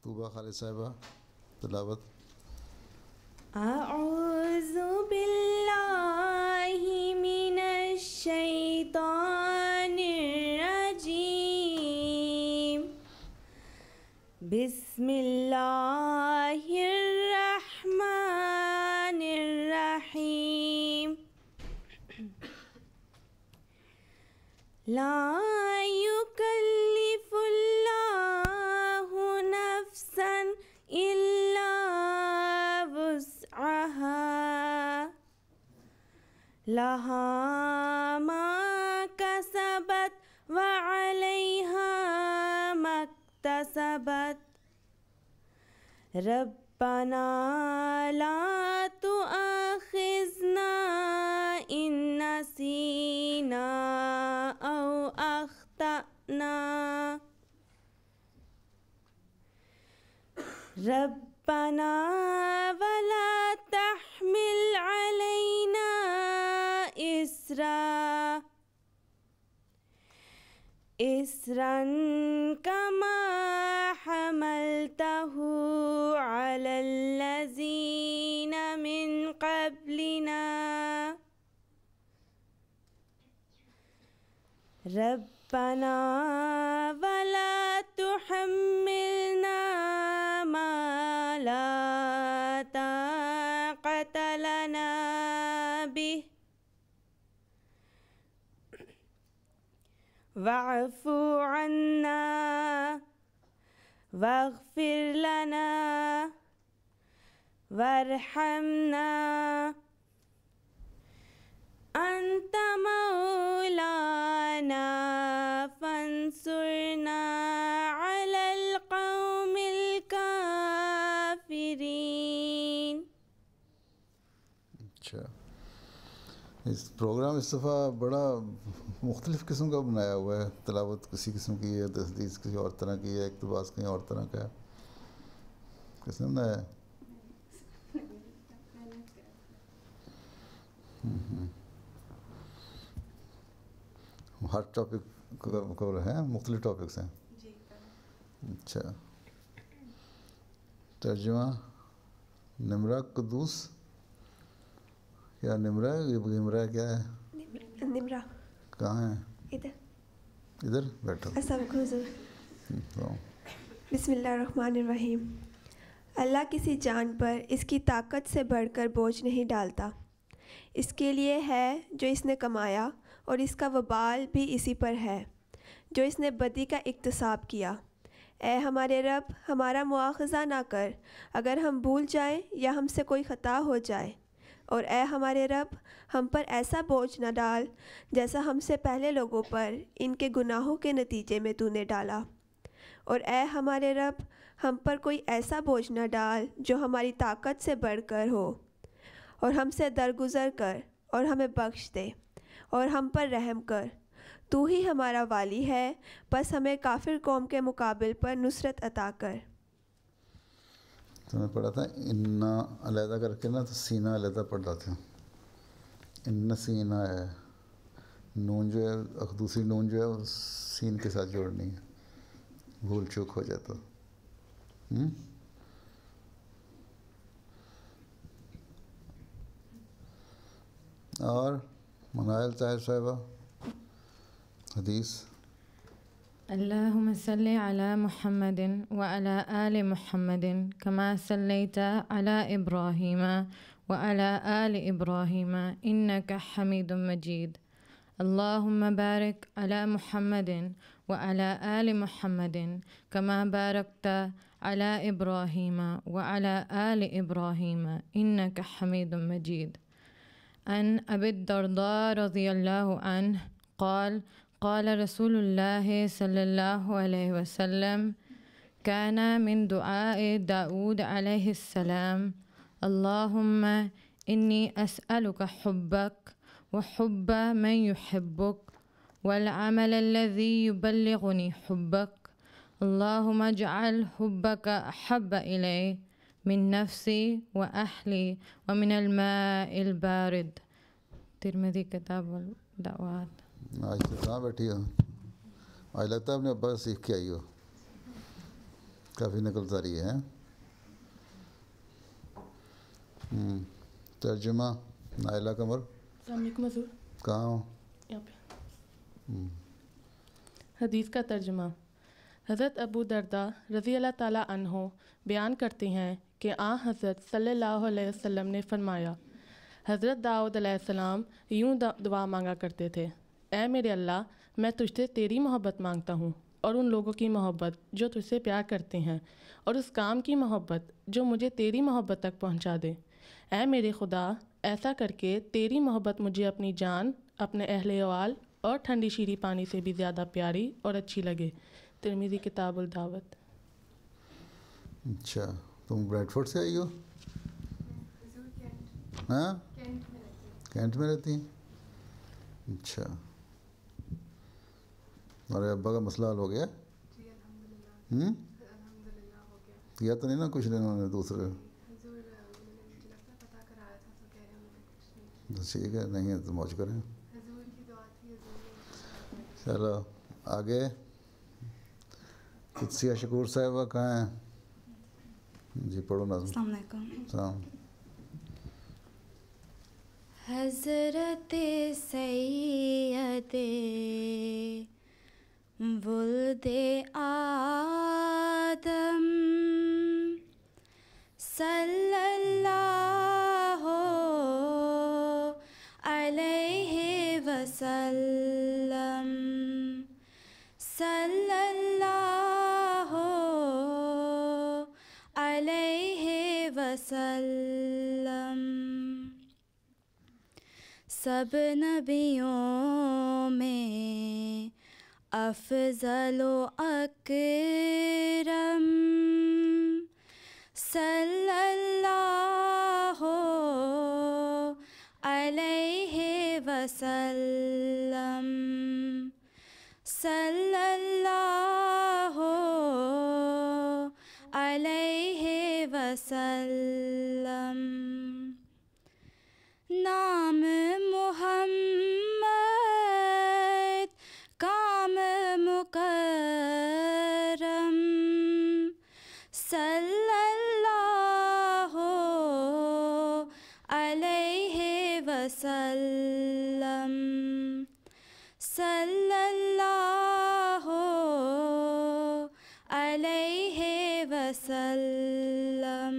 طوبہ خالد صاحبہ تلاوت. اعوذ باللہ من الشیطان الرجیم. بسم اللہ الرحمن الرحیم. لا یکلف اللہ نفسا الا وسعها لها ما كسبت وعليها ما اكتسبت. ربنا لا تؤاخذنا إن نسينا أو أخطأنا. ربنا ولا تحمل علينا إسرا كما حملته على الذين من قبلنا. ربنا ولا تحملنا ما لا طاقة لنا به واعف عنا واغفر لنا وارحمنا أنت مولانا فانصرنا على القوم الكافرين. اچھا، اس پروگرام اس دفعہ بڑا مختلف قسم کا بنایا ہوا ہے. تلاوت کسی قسم کی ہے، تحدیث کسی اور طرح کی ہے، اقتباس کہیں اور طرح کا ہے. کس نے بنایا ہے؟ ہر ٹاپک کور ہیں، مختلف ٹاپکس ہیں. اچھا، ترجمہ نمرہ قدوس. کیا نمرہ ہے؟ نمرہ کیا ہے؟ نمرہ کہاں ہے؟ ادھر بیٹھو. السلام علیکم حضور. بسم اللہ الرحمن الرحیم. اللہ کسی جان پر اس کی طاقت سے بڑھ کر بوجھ نہیں ڈالتا. اس کے لیے ہے جو اس نے کمایا، اور اس کا وبال بھی اسی پر ہے جو اس نے بدی کا اکتساب کیا. اے ہمارے رب، ہمارا مواخذہ نہ کر اگر ہم بھول جائیں یا ہم سے کوئی خطا ہو جائے. اور اے ہمارے رب، ہم پر ایسا بوجھ نہ ڈال جیسا ہم سے پہلے لوگوں پر ان کے گناہوں کے نتیجے میں تو نے ڈالا. اور اے ہمارے رب، ہم پر کوئی ایسا بوجھ نہ ڈال جو ہماری طاقت سے بڑھ کر ہو، اور ہم سے درگزر کر اور ہمیں بخش دے اور ہم پر رحم کر. تو ہی ہمارا والی ہے، بس ہمیں کافر قوم کے مقابل پر نصرت عطا کر. تو میں پڑھا تھا انا علیحدہ کر کے نا، تو سینہ علیحدہ پڑھ جاتے ہیں. ان سینہ ہے، نون جو ہے دوسری نون جو ہے وہ سین کے ساتھ جوڑنی ہے، بھول چوک ہو جاتا. اور منائل طاہر صاحبہ حدیث. اللهم صل على محمد وعلى آل محمد كما صليت على إبراهيم وعلى آل إبراهيم إنك حميد مجيد. اللهم بارك على محمد وعلى آل محمد كما باركت على إبراهيم وعلى آل إبراهيم إنك حميد مجيد. عن أبي الدرداء رضي الله عنه قال قال رسول الله صلى الله عليه وسلم كان من دعاء داود عليه السلام اللهم إني أسألك حبك وحب من يحبك والعمل الذي يبلغني حبك. اللهم اجعل حبك أحب إلي من نفسي وأهلي ومن الماء البارد. ترمذی کتاب الدعوات. آج تو کہاں بیٹھی ہو؟ آج لگتا ہے اپنے ابا سے سیکھ کے آئی ہو. کافی نقل زاری ہے. ترجمہ نائلہ قمر. السلام علیکم حضور. کہاں ہو؟ یہاں پہ. حدیث کا ترجمہ. حضرت ابو درداء رضی اللہ تعالیٰ عنہ بیان کرتے ہیں کہ حضرت صلی اللہ علیہ وسلم نے فرمایا، حضرت داؤد علیہ السلام یوں دعا مانگا کرتے تھے، اے میرے اللہ، میں تجھ سے تیری محبت مانگتا ہوں اور ان لوگوں کی محبت جو تجھ سے پیار کرتے ہیں، اور اس کام کی محبت جو مجھے تیری محبت تک پہنچا دے. اے میرے خدا، ایسا کر کے تیری محبت مجھے اپنی جان، اپنے اہل وال اور ٹھنڈی شیریں پانی سے بھی زیادہ پیاری اور اچھی لگے. ترمذی کتاب الدعوت. اچھا، تم بریڈ فورڈ سے آئی ہو؟ ہاں، کینٹ میں رہتی ہیں. اچھا، ہمارے ابا کا مسئلہ حل ہو گیا؟ کیا تو نہیں نا کچھ انہوں نے دوسرے؟ ٹھیک ہے، نہیں ہے تو موج کریں. چلو آگے. قدسیہ شکور صاحبہ کہاں ہیں؟ جی پڑھو نظم. السلام علیکم. السلام. حضرت سید ولد آدم صلی اللہ علیہ وسلم، صلی اللہ علیہ وسلم. سب نبیوں میں افضل و اکرم، صلی اللہ علیہ وسلم، صلی اللہ علیہ وسلم. نام محمد کام مکرم، صلی اللہ علیہ وسلم، صلی اللہ علیہ وسلم.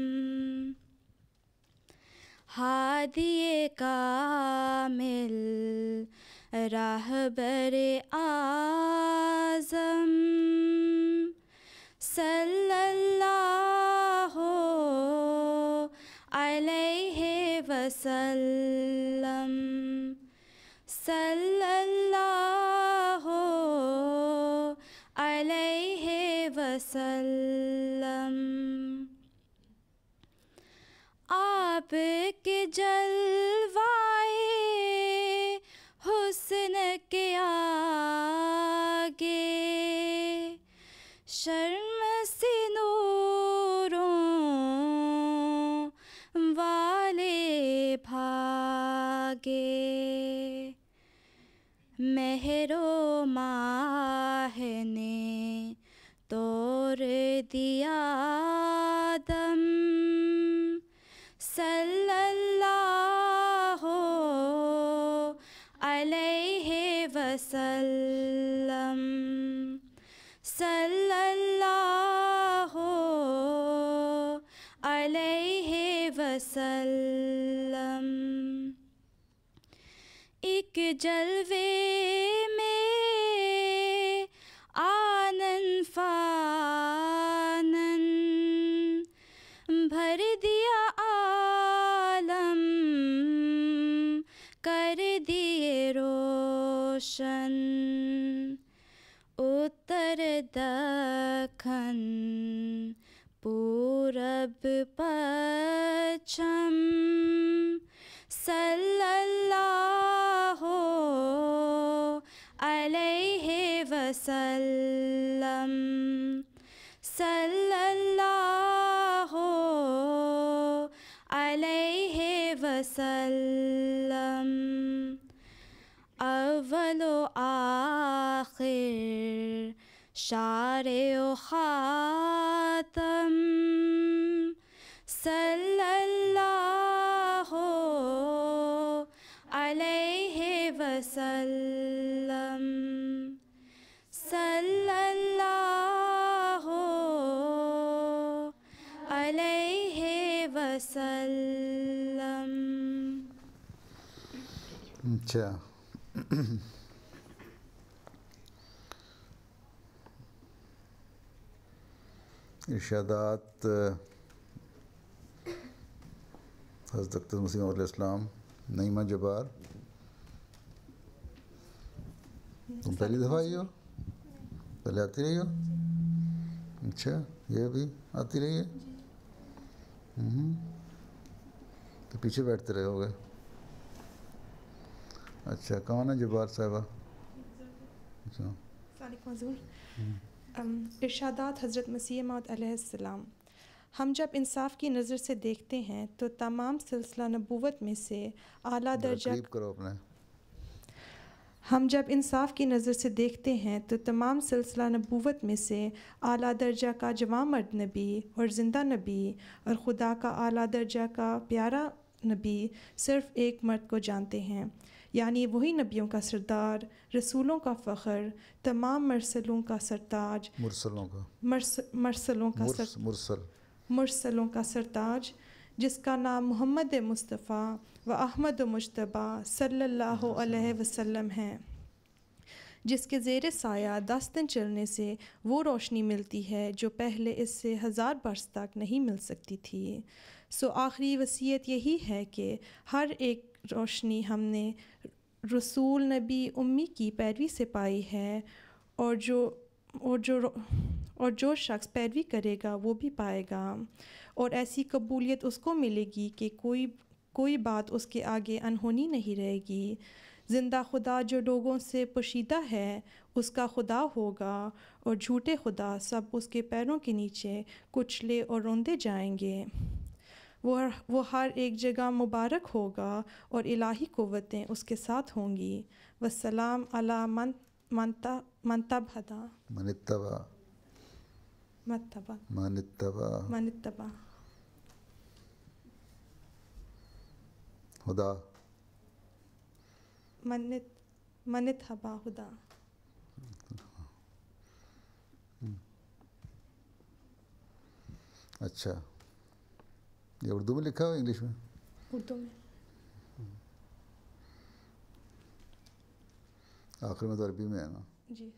ہادی کامل راہبر اعظم، صلی اللہ علیہ وسلم، صلی اللہ علیہ وسلم. آپ کے جلوائے حسن کے آگے شرم سی نوروں والے بھاگے. مہر و ماہ نے توڑ دیا دم، صلی اللہ علیہ وسلم، صلی اللہ علیہ وسلم. ایک جلوے میں آنن فانن بھر دیا عالم، کر دیے روشن. اتر دکن پورب پچھم، صلی اللہ علیہ وسلم، صلی اللہ علیہ وسلم. اول و آخر شارع و خاتم صلی اللہ علیہ وسلم صلی اللہ علیہ وسلم. اچھا ارشادات حضرت اقدس مسیح علیہ السلام. نعیمہ جبار تم پہلی دفعہ آئی ہو؟ پہلے آتی رہی ہو؟ اچھا یہ بھی آتی رہی ہے؟ تو پیچھے بیٹھتے رہے ہو گے. اچھا کون ہے جبار صاحبہ؟ اچھا السلام علیکم حضور. ارشادات حضرت مسیح موعود علیہ السلام. ہم جب انصاف کی نظر سے دیکھتے ہیں تو تمام سلسلہ نبوت میں سے اعلیٰ درجہ قریب کرو اپنے. ہم جب انصاف کی نظر سے دیکھتے ہیں تو تمام سلسلہ نبوت میں سے اعلیٰ درجہ کا جوان مرد نبی اور زندہ نبی اور خدا کا اعلیٰ درجہ کا پیارا نبی صرف ایک مرد کو جانتے ہیں، یعنی وہی نبیوں کا سردار، رسولوں کا فخر، تمام مرسلوں کا سرتاج، مرسلوں کا سرتاج، جس کا نام محمد مصطفیٰ و احمد مجتبیٰ صلی اللہ علیہ وسلم ہے، جس کے زیر سایہ 10 دن چلنے سے وہ روشنی ملتی ہے جو پہلے اس سے 1000 برس تک نہیں مل سکتی تھی. سو آخری وصیت یہی ہے کہ ہر ایک روشنی ہم نے رسول نبی امی کی پیروی سے پائی ہے، اور جو شخص پیروی کرے گا وہ بھی پائے گا، اور ایسی قبولیت اس کو ملے گی کہ کوئی بات اس کے آگے انہونی نہیں رہے گی. زندہ خدا جو لوگوں سے پوشیدہ ہے اس کا خدا ہوگا، اور جھوٹے خدا سب اس کے پیروں کے نیچے کچلے اور روندے جائیں گے. وہ ہر ایک جگہ مبارک ہوگا اور الہی قوتیں اس کے ساتھ ہوں گی. والسلام علی من اتبع خدا من اتبع خدا. اچھا یہ اردو میں لکھا ہوا انگلش میں؟ اردو میں. آخر میں تو عربی میں ہے نا؟ جی.